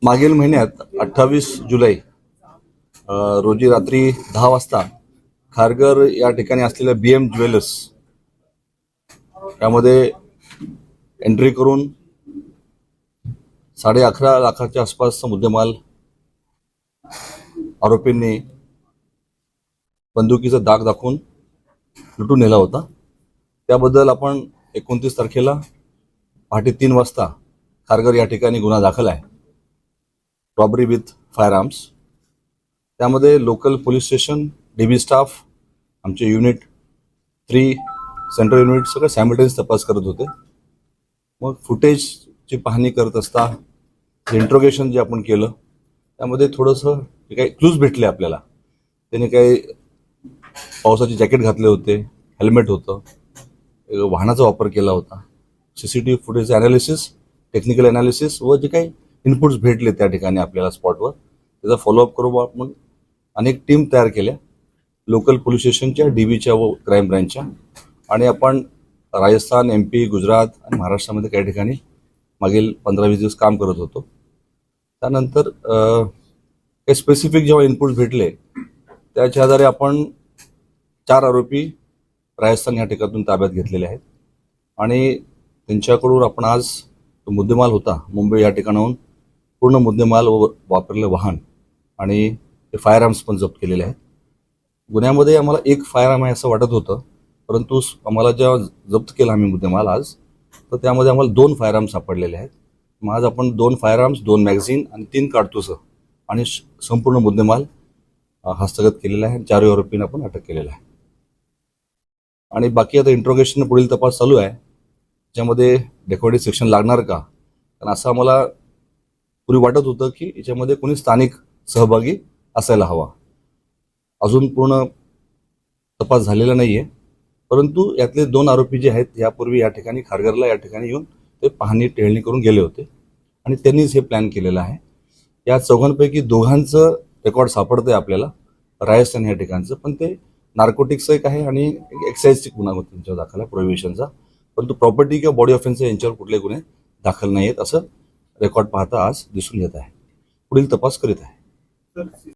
मागील महिन्यात 28 जुलै रोजी रात्री 10 वाजता खारघर या ठिकाणी असलेल्या BM ज्वेलर्स यामध्ये एंट्री करून 11.5 लाखाच्या आसपासचा मुद्देमाल आरोपींनी बंदुकीचा दाग दाखवून लुटून नेला होता. त्याबद्दल आपण 29 तारखेला पहाटे 3 वाजता खारघर या ठिकाणी गुन्हा दाखल आहे, रॉबरी विथ फायर आर्म्स. त्यामध्ये local police station, DB staff, आमचे युनिट 3 सेंट्रल युनिट सगळं सायमल्टेनियस तपास करत होते. मग फुटेजची पाहणी करत असता इंट्रोगेशन जे आपण केलं त्यामध्ये थोडंसं काही क्लूज भेटले आपल्याला. त्याने काही पावसाचे जॅकेट घातले होते, हेल्मेट होतं, वाहनाचा वापर केला होता. CCTV footage analysis, technical analysis व जे काही इनपुट्स भेटले त्या ठिकाणी आपल्याला स्पॉटवर, त्याचा फॉलोअप करून आपण अनेक टीम तयार केल्या, लोकल पोलीस स्टेशनच्या, DBच्या व क्राईम ब्रँचच्या. आणि आपण राजस्थान, MP, गुजरात आणि महाराष्ट्रामध्ये काही ठिकाणी मागील 15-20 दिवस काम करत होतो. त्यानंतर काही स्पेसिफिक जेव्हा इनपुट्स भेटले त्याच्या आधारे आपण 4 आरोपी राजस्थान या ठिकाणातून ताब्यात घेतलेले आहेत आणि त्यांच्याकडून आपण आज तो मुद्देमाल होता मुंबई या ठिकाणाहून पूर्ण मुद्देमाल व वापरलेलं वाहन आणि ते फायर आर्म्स पण जप्त केलेले आहेत. गुन्ह्यामध्ये आम्हाला एक फायर आर्म आहे असं वाटत होतं, परंतु आम्हाला जेव्हा जप्त केला आम्ही मुद्देमाल आज, तर त्यामध्ये आम्हाला 2 फायर आर्म्स सापडलेले आहेत. मग आज आपण 2 फायर आर्म्स, 2 मॅगझिन आणि 3 काडतुसं आणि संपूर्ण मुद्देमाल हस्तगत केलेला आहे. 4 आरोपींना आपण अटक केलेला आहे आणि बाकी आता इंट्रोगेशन पुढील तपास चालू आहे, ज्यामध्ये डेकोरेटिव्ह सेक्शन लागणार का, कारण असं आम्हाला पूर्वी वाटत होतं की याच्यामध्ये कोणी स्थानिक सहभागी असायला हवा. अजून पूर्ण तपास झालेला नाही आहे, परंतु यातले 2 आरोपी जे आहेत यापूर्वी या ठिकाणी खारघरला या ठिकाणी येऊन ते पाहणी टेहळणी करून गेले होते आणि त्यांनीच हे प्लॅन केलेलं आहे. या चौघांपैकी 2घांचं रेकॉर्ड सापडतंय आपल्याला, राजस्थान या ठिकाणचं, पण ते नार्कोटिक्सचं एक आहे आणि एक्साईजचा गुन्हा त्यांच्यावर दाखल आहे, प्रोहिबिशनचा. परंतु प्रॉपर्टी किंवा बॉडी ऑफेन्सचा यांच्यावर कुठले गुन्हे दाखल नाही आहेत असं रेकॉर्ड पाहता आज दिसून येत आहे. पुढील तपास करीत आहे.